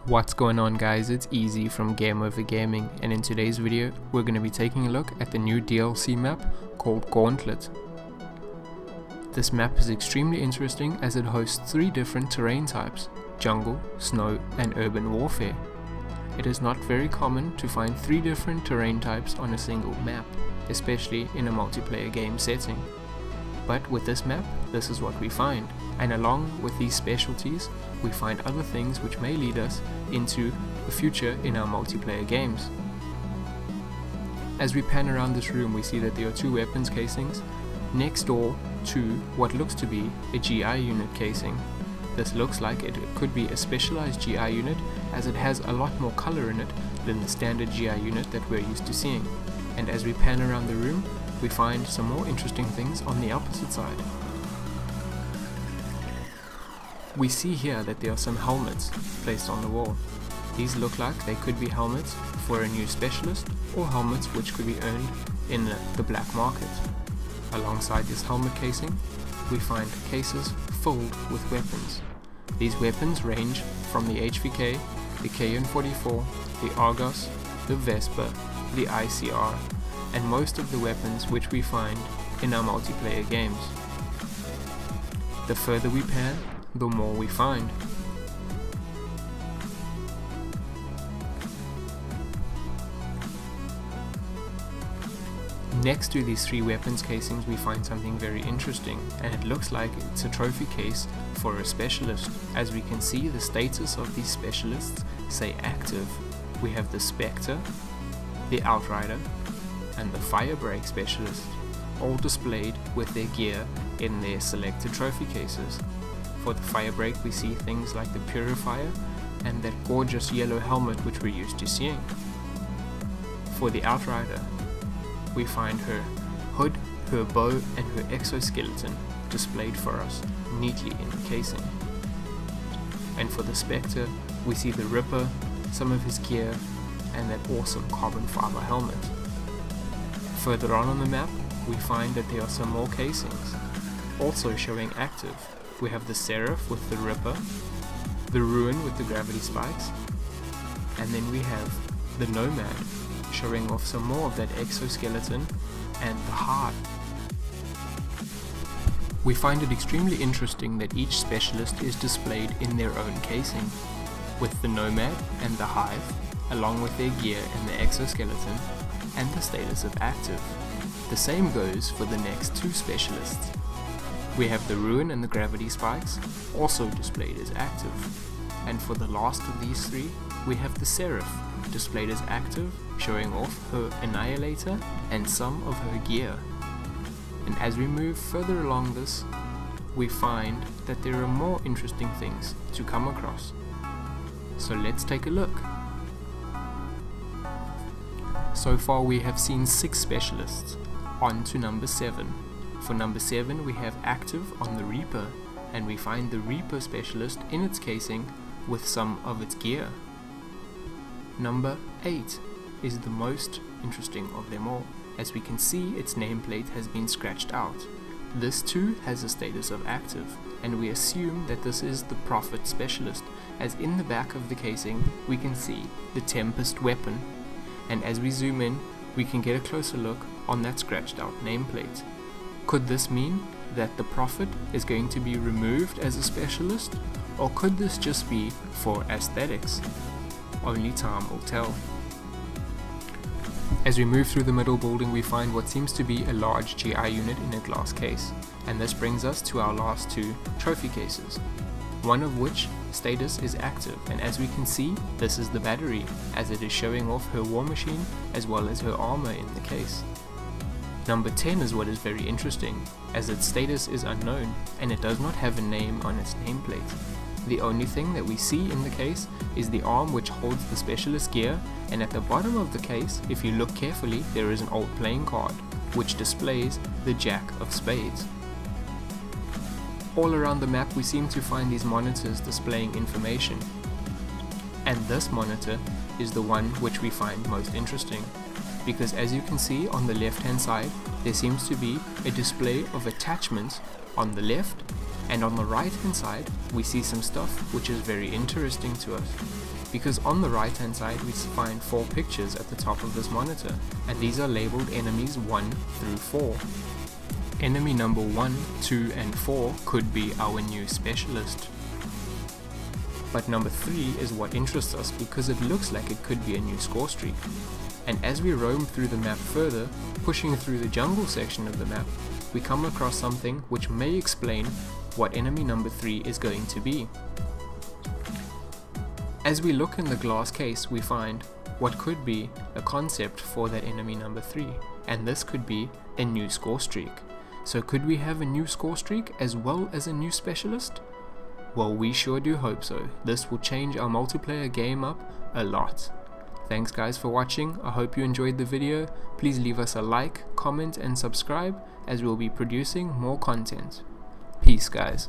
What's going on, guys? It's Easy from Game Over Gaming, and in today's video we're going to be taking a look at the new DLC map called Gauntlet. This map is extremely interesting as it hosts 3 different terrain types: jungle, snow and urban warfare. It is not very common to find 3 different terrain types on a single map, especially in a multiplayer game setting. But with this map, this is what we find, and along with these specialties, we find other things which may lead us into the future in our multiplayer games. As we pan around this room, we see that there are 2 weapons casings next door to what looks to be a GI unit casing. This looks like it could be a specialized GI unit, as it has a lot more color in it than the standard GI unit that we're used to seeing. And as we pan around the room, we find some more interesting things on the opposite side. We see here that there are some helmets placed on the wall. These look like they could be helmets for a new specialist, or helmets which could be earned in the black market. Alongside this helmet casing, we find cases filled with weapons. These weapons range from the HVK, the KN-44, the Argos, the Vespa, the ICR, and most of the weapons which we find in our multiplayer games. The further we pan, the more we find. Next to these 3 weapons casings, we find something very interesting, and it looks like it's a trophy case for a specialist. As we can see, the status of these specialists say active. We have the Spectre, the Outrider, and the Firebreak specialist, all displayed with their gear in their selected trophy cases. For the Firebreak, we see things like the Purifier and that gorgeous yellow helmet which we're used to seeing. For the Outrider, we find her hood, her bow and her exoskeleton displayed for us neatly in the casing. And for the Spectre, we see the Ripper, some of his gear, and that awesome carbon fiber helmet. Further on the map, we find that there are some more casings, also showing active. We have the Seraph with the Ripper, the Ruin with the gravity spikes, and then we have the Nomad, showing off some more of that exoskeleton and the heart. We find it extremely interesting that each specialist is displayed in their own casing, with the Nomad and the Hive, along with their gear and the exoskeleton, and the status of active. The same goes for the next 2 specialists. We have the Ruin and the gravity spikes, also displayed as active. And for the last of these 3, we have the Seraph, displayed as active, showing off her Annihilator and some of her gear. And as we move further along this, we find that there are more interesting things to come across. So let's take a look. So far we have seen 6 specialists. On to number 7. For number 7 we have active on the Reaper, and we find the Reaper specialist in its casing with some of its gear. Number 8 is the most interesting of them all, as we can see its nameplate has been scratched out. This too has a status of active, and we assume that this is the Prophet specialist, as in the back of the casing we can see the Tempest weapon, and as we zoom in we can get a closer look on that scratched out nameplate. Could this mean that the Prophet is going to be removed as a specialist, or could this just be for aesthetics? Only time will tell. As we move through the middle building, we find what seems to be a large GI unit in a glass case, and this brings us to our last 2 trophy cases, one of which status is active, and as we can see, this is the battery, as it is showing off her war machine as well as her armor in the case. Number 10 is what is very interesting, as its status is unknown and it does not have a name on its nameplate. The only thing that we see in the case is the arm which holds the specialist gear, and at the bottom of the case, if you look carefully, there is an old playing card which displays the Jack of Spades. All around the map we seem to find these monitors displaying information, and this monitor is the one which we find most interesting, because as you can see on the left hand side there seems to be a display of attachments on the left And on the right hand side, we see some stuff which is very interesting to us. Because on the right hand side we find 4 pictures at the top of this monitor, and these are labeled enemies 1 through 4. Enemy number 1, 2 and 4 could be our new specialist. But number 3 is what interests us because it looks like it could be a new score streak. And as we roam through the map further, pushing through the jungle section of the map, we come across something which may explain what enemy number 3 is going to be. As we look in the glass case, we find what could be a concept for that enemy number 3, and this could be a new score streak. So could we have a new score streak as well as a new specialist? Well, we sure do hope so. This will change our multiplayer game up a lot. Thanks guys for watching. I hope you enjoyed the video. Please leave us a like, comment and subscribe as we'll be producing more content. Peace guys.